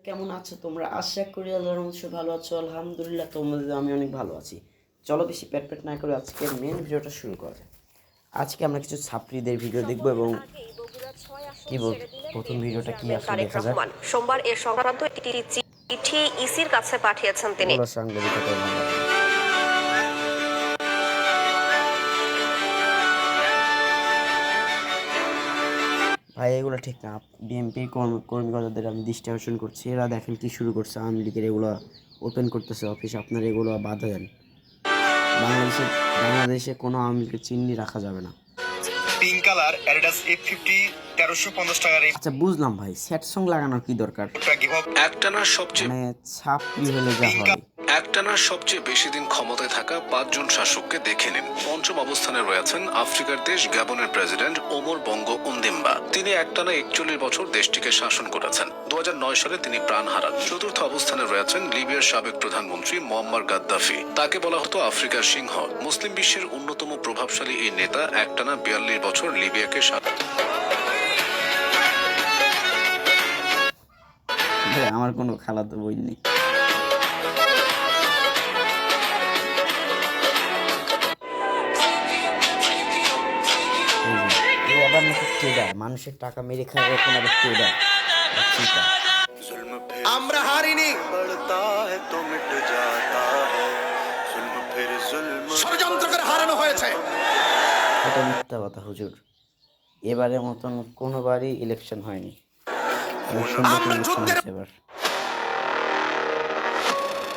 কেমন আছো তোমরা? আশা করি আল্লাহর রহমতে ভালো আছো। আলহামদুলিল্লাহ তোমাদের আমি অনেক ভালো আছি। চলো বেশি পেট না করে আজকে মেন ভিডিওটা শুরু করা যায়। আজকে আমরা কিছু ছাত্রীদের ভিডিও দেখব এবং কি বল প্রথম ভিডিওটা কি আসলে দেখা যাক। সোমবার এর সংক্রান্ত একটি চিঠি ইসির কাছে পাঠিয়েছেন তিনি। বলো সাংবাদিকতা ভাই এগুলো ঠিক না। বিএনপি কর্মীদের আমি দৃষ্টি আকর্ষণ করছি, এরা দেখেন কি শুরু করছে। আওয়ামী লীগের এগুলো ওপেন করতেছে অফিস, আপনারা এগুলো বাধা দেন। বাংলাদেশে কোনো আওয়ামী লীগের চিহ্ন রাখা যাবে না। পিঙ্ক কালার অ্যাডিডাস F50 1350 টাকা রেট। আচ্ছা বুঝলাম ভাই, সেট সং লাগানোর কি দরকার? একটানার সবচেয়ে ছাপড়ি হলে যা হয়। একটানার সবচেয়ে বেশি দিন ক্ষমতায় থাকা 5 জন শাসককে দেখে নিন। পঞ্চম অবস্থানে রয়েছেন আফ্রিকার দেশ গ্যাবনের প্রেসিডেন্ট ওমর বঙ্গো ওনদিম্বা। তিনি একটানা 41 বছর দেশটিকে শাসন করেছেন। 2009 সালে তিনি প্রাণ হারান। চতুর্থ অবস্থানে রয়েছেন লিবিয়ার সাবেক প্রধানমন্ত্রী মুয়াম্মার গাদ্দাফি। তাকে বলা হতো আফ্রিকার সিংহ। মুসলিম বিশ্বের অন্যতম প্রভাবশালী এই নেতা একটানা 42 বছর লিবিয়াকে আমার কোনো খালাতো বই নেই। মানুষের টাকা মেরে খায় এখন আবার ট্রেডার। আমরা হারিনি। ষড়যন্ত্র করে হারানো হয়েছে। এটা মিথ্যা কথা হুজুর। এবারের মতন কোনোবারই ইলেকশন হয়নি। এবার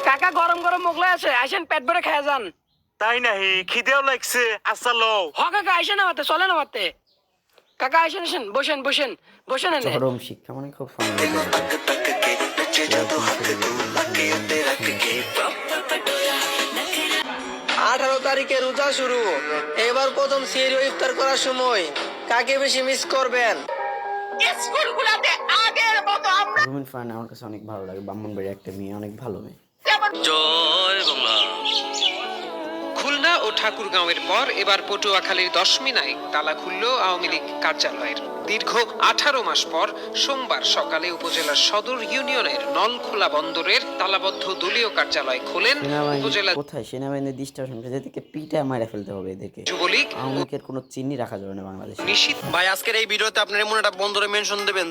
কাকা গরম গরম মোগলাই আছে, আইসেন পেট ভরে খেয়ে যান। তাই নাহি, খিদেও লাগছে। আচ্ছা লো হ কাকা আইসেন আমাতে, চলে না মারতে। কাকা আইসেন আইসেন, বসেন বসেন বসেন। এনে চরম শিক্ষা মানে খুব সুন্দর। 18 তারিখে রোজা শুরু। এবার প্রথম সেহরি ইফতার করার সময় কাকে বেশি মিস করবেন? স্কুলগুলোতে আগের মতো আমরা রুমিন ফান আমার কাছে অনেক ভালো লাগে। ব্রাহ্মণবাড়ি একটা মেয়ে, অনেক ভালো মেয়ে। জয় বাংলা। খুলনা ও ঠাকুরগাঁওয়ের পর এবার পটুয়াখালীর 10 মিনায় তালা খুলল আওয়ামী লীগ কার্যালয়ের। দীর্ঘ 18 মাস পর সোমবার সকালে উপজেলার সদর ইউনিয়নের নলখোলা বন্দরের তালাবদ্ধ দলীয় কার্যালয় খোলেন উপজেলা। কোথায় সেনাবাহিনীর দৃষ্টি আকর্ষণ করে এদেরকে পিটা মারা ফেলতে হবে। এদেরকে যুবলীগ আওয়ামী লীগের কোনো চিহ্ন রাখা যাবে না বাংলাদেশে। নিষিদ্ধ। ভাই আজকের এই ভিডিওতে আপনার এমন একটা বন্দরে মেনশন দেবেন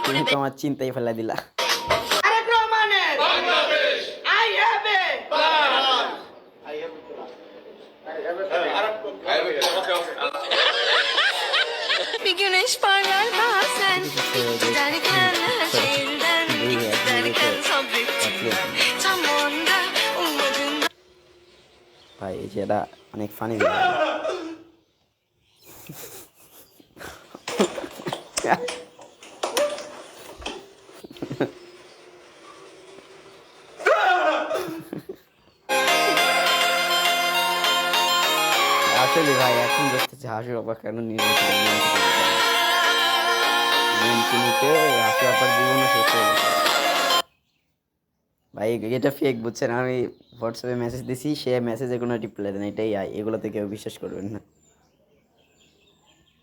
তুমি তো আমার চিন্তাই ফেলা দিলা। ভাই এই যে এটা অনেক ফানি। আসলে ভাই এখন দেখতেছি হাসি বাবা কেন নির্বাচিত হাসি বাবার জীবনও শেষ হয়ে গেছে ভাই। এটা ফেক বুঝছেন। আমি হোয়াটসঅ্যাপে মেসেজ দিছি, সে মেসেজে কোনো রিপ্লাই দেন। এটাই এগুলোতে কেউ বিশ্বাস করবেন না।